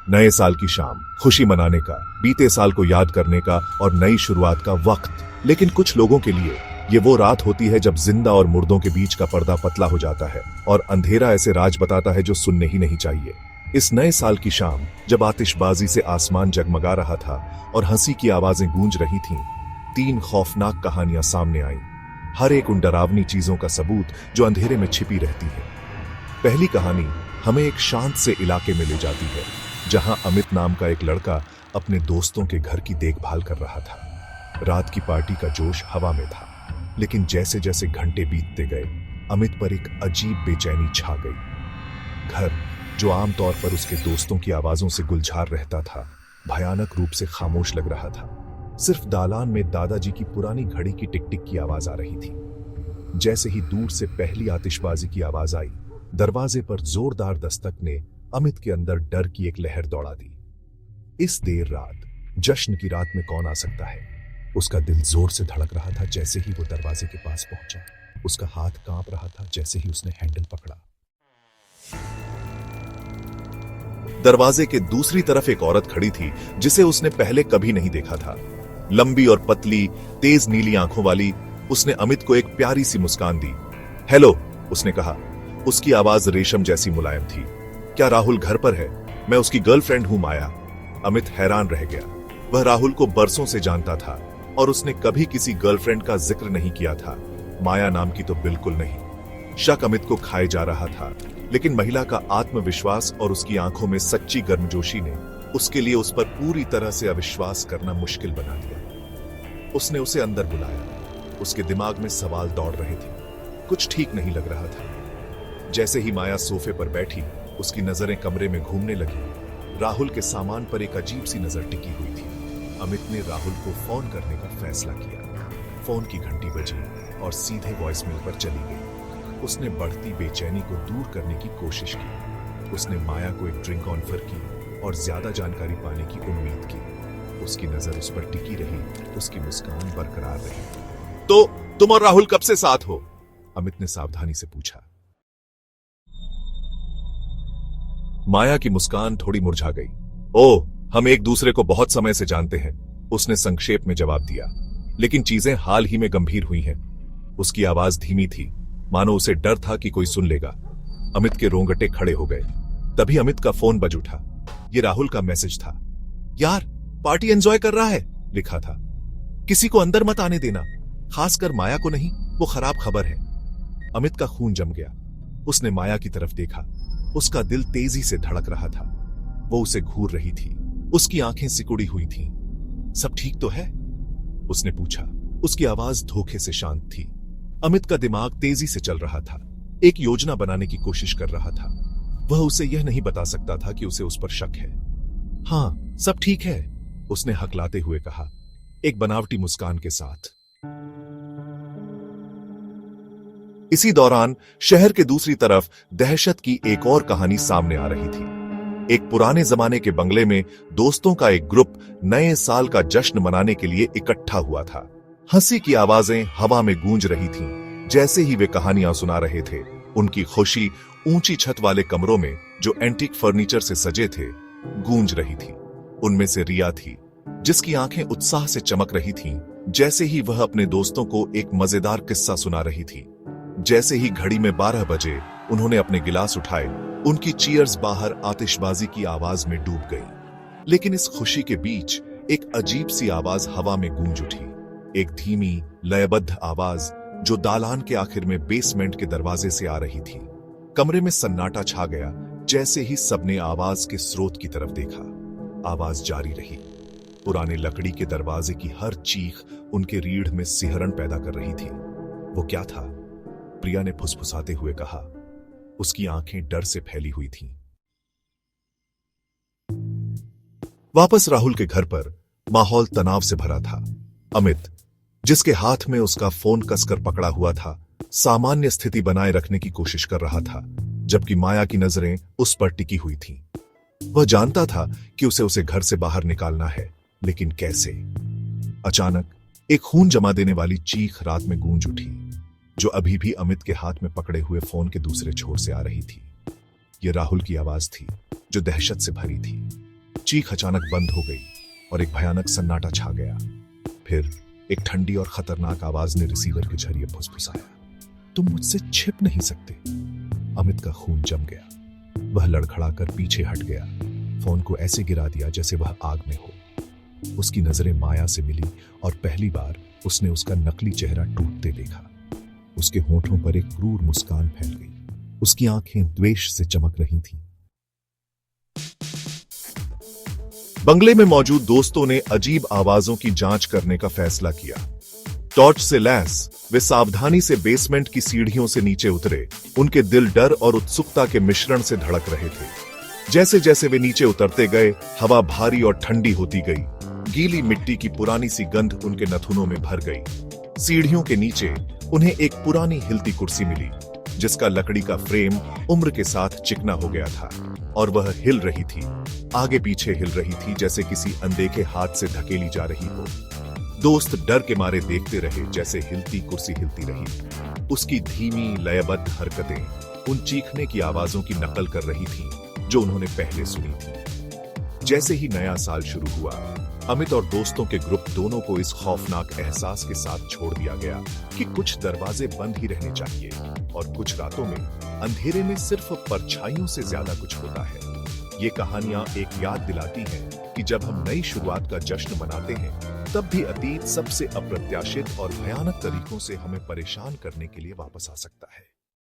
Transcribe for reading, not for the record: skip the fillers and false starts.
नए साल की शाम, खुशी मनाने का, बीते साल को याद करने का और नई शुरुआत का वक्त। लेकिन कुछ लोगों के लिए ये वो रात होती है जब जिंदा और मुर्दों के बीच का पर्दा पतला हो जाता है और अंधेरा ऐसे राज बताता है जो सुनने ही नहीं चाहिए। इस नए साल की शाम, जब आतिशबाजी से आसमान जगमगा रहा था और हंसी की आवाजें गूंज रही थीं, 3 खौफनाक कहानियां सामने आईं, हर एक उन डरावनी चीजों का सबूत जो अंधेरे में छिपी रहती है। पहली कहानी हमें एक शांत से इलाके में ले जाती है, जहां अमित नाम का एक लड़का अपने दोस्तों के घर की देखभाल कर रहा था। रात की पार्टी का जोश हवा में था, लेकिन जैसे जैसे घंटे बीतते गए, अमित पर एक अजीब बेचैनी छा गई। घर, जो आमतौर पर उसके दोस्तों की आवाजों से गुलजार रहता था, भयानक रूप से खामोश लग रहा था। सिर्फ दालान में दादाजी की पुरानी घड़ी की टिक टिक की आवाज आ रही थी। जैसे ही दूर से पहली आतिशबाजी की आवाज आई, दरवाजे पर जोरदार दस्तक ने अमित के अंदर डर की एक लहर दौड़ा दी। इस देर रात, जश्न की रात में कौन आ सकता है? उसका दिल जोर से धड़क रहा था जैसे ही वो दरवाजे के पास पहुंचा। उसका हाथ कांप रहा था जैसे ही उसने हैंडल पकड़ा। दरवाजे के दूसरी तरफ एक औरत खड़ी थी जिसे उसने पहले कभी नहीं देखा था। लंबी और पतली, तेज नीली आंखों वाली, उसने अमित को एक प्यारी सी मुस्कान दी। हेलो, उसने कहा। उसकी आवाज रेशम जैसी मुलायम थी। क्या राहुल घर पर है? मैं उसकी गर्लफ्रेंड हूं, माया। अमित हैरान रह गया। वह राहुल को बरसों से जानता था और उसने कभी किसी गर्लफ्रेंड का जिक्र नहीं किया था, माया नाम की तो बिल्कुल नहीं। शक अमित को खाए जा रहा था, लेकिन महिला का आत्मविश्वास और उसकी आंखों में सच्ची गर्मजोशी ने उसके लिए उस पर पूरी तरह से अविश्वास करना मुश्किल बना दिया। उसने उसे अंदर बुलाया। उसके दिमाग में सवाल दौड़ रहे थे। कुछ ठीक नहीं लग रहा था। जैसे ही माया सोफे पर बैठी, उसकी नजरें कमरे में घूमने लगी। राहुल के सामान पर एक अजीब सी नजर टिकी हुई थी। अमित ने राहुल को फोन करने का फैसला किया। फोन की घंटी बजी और सीधे वॉइसमेल पर चली गई। उसने बढ़ती बेचैनी को दूर करने की कोशिश की। उसने माया को एक ड्रिंक ऑफर की और ज्यादा जानकारी पाने की उम्मीद की। उसकी नजर उस पर टिकी रही, उसकी मुस्कान बरकरार रही। तो तुम और राहुल कब से साथ हो? अमित ने सावधानी से पूछा। माया की मुस्कान थोड़ी मुरझा गई। ओह, हम एक दूसरे को बहुत समय से जानते हैं, उसने संक्षेप में जवाब दिया। लेकिन चीजें हाल ही में गंभीर हुई हैं। उसकी आवाज धीमी थी, मानो उसे डर था कि कोई सुन लेगा। अमित के रोंगटे खड़े हो गए। तभी अमित का फोन बज उठा। ये राहुल का मैसेज था। यार, पार्टी एंजॉय कर रहा है, लिखा था। किसी को अंदर मत आने देना, खासकर माया को नहीं, वो खराब खबर है। अमित का खून जम गया। उसने माया की तरफ देखा। उसका दिल तेजी से धड़क रहा था। वो उसे घूर रही थी। उसकी आंखें सिकुड़ी हुई थीं। सब ठीक तो है? उसने पूछा। उसकी आवाज धोखे से शांत थी। अमित का दिमाग तेजी से चल रहा था। एक योजना बनाने की कोशिश कर रहा था। वह उसे यह नहीं बता सकता था कि उसे उस पर शक है। हाँ, सब ठीक है, उसने हकलाते हुए कहा, एक बनावटी मुस्कान के साथ। इसी दौरान शहर के दूसरी तरफ दहशत की एक और कहानी सामने आ रही थी। एक पुराने जमाने के बंगले में दोस्तों का एक ग्रुप नए साल का जश्न मनाने के लिए इकट्ठा हुआ था। हंसी की आवाजें हवा में गूंज रही थीं। जैसे ही वे कहानियां सुना रहे थे, उनकी खुशी ऊंची छत वाले कमरों में, जो एंटीक फर्नीचर से सजे थे, गूंज रही थी। उनमें से रिया थी, जिसकी आंखें उत्साह से चमक रही थीं, जैसे ही वह अपने दोस्तों को एक मजेदार किस्सा सुना रही थी। जैसे ही घड़ी में 12 बजे उन्होंने अपने गिलास उठाए, उनकी चीयर्स बाहर आतिशबाजी की आवाज में डूब गई। लेकिन इस खुशी के बीच एक अजीब सी आवाज हवा में गूंज उठी। एक धीमी, लयबद्ध आवाज जो दालान के आखिर में बेसमेंट के दरवाजे से आ रही थी। कमरे में सन्नाटा छा गया। जैसे ही सबने आवाज के स्रोत की तरफ देखा, आवाज जारी रही। पुराने लकड़ी के दरवाजे की हर चीख उनके रीढ़ में सिहरन पैदा कर रही थी। वो क्या था? प्रिया ने फुसफुसाते हुए कहा। उसकी आंखें डर से फैली हुई थीं। वापस राहुल के घर पर माहौल तनाव से भरा था। अमित, जिसके हाथ में उसका फोन कसकर पकड़ा हुआ था, सामान्य स्थिति बनाए रखने की कोशिश कर रहा था, जबकि माया की नजरें उस पर टिकी हुई थीं। वह जानता था कि उसे घर से बाहर निकालना है, लेकिन कैसे? अचानक एक खून जमा देने वाली चीख रात में गूंज उठी, जो अभी भी अमित के हाथ में पकड़े हुए फोन के दूसरे छोर से आ रही थी। यह राहुल की आवाज थी, जो दहशत से भरी थी। चीख अचानक बंद हो गई और एक भयानक सन्नाटा छा गया। फिर एक ठंडी और खतरनाक आवाज ने रिसीवर के जरिए फुसफुसाया, तुम मुझसे छिप नहीं सकते। अमित का खून जम गया। वह लड़खड़ाकर पीछे हट गया, फोन को ऐसे गिरा दिया जैसे वह आग में हो। उसकी नजरें माया से मिली और पहली बार उसने उसका नकली चेहरा टूटते देखा। उसके होठों पर एक क्रूर मुस्कान फैल गई। उसकी आंखें द्वेष से चमक रही थीं। बंगले में मौजूद दोस्तों ने अजीब आवाजों की जांच करने का फैसला किया। टॉर्च से लैस वे सावधानी से बेसमेंट की सीढ़ियों से नीचे उतरे। उनके दिल डर और उत्सुकता के मिश्रण से धड़क रहे थे। जैसे जैसे वे नीचे उतरते गए, हवा भारी और ठंडी होती गई। गीली मिट्टी की पुरानी सी गंध उनके नथुनों में भर गई। सीढ़ियों के नीचे उन्हें एक पुरानी हिलती कुर्सी मिली, जिसका लकड़ी का फ्रेम उम्र के साथ चिकना हो गया था और वह हिल रही थी, आगे पीछे हिल रही थी जैसे किसी अनदेखे हाथ से धकेली जा रही हो। दोस्त डर के मारे देखते रहे जैसे हिलती कुर्सी हिलती रही। उसकी धीमी लयबद्ध हरकतें उन चीखने की आवाजों की नकल कर रही थीं जो उन्होंने पहले सुनी थी। जैसे ही नया साल शुरू हुआ, अमित और दोस्तों के ग्रुप दोनों को इस खौफनाक एहसास के साथ छोड़ दिया गया कि कुछ दरवाजे बंद ही रहने चाहिए और कुछ रातों में अंधेरे में सिर्फ परछाइयों से ज्यादा कुछ होता है। ये कहानियां एक याद दिलाती हैं कि जब हम नई शुरुआत का जश्न मनाते हैं, तब भी अतीत सबसे अप्रत्याशित और भयानक तरीकों से हमें परेशान करने के लिए वापस आ सकता है।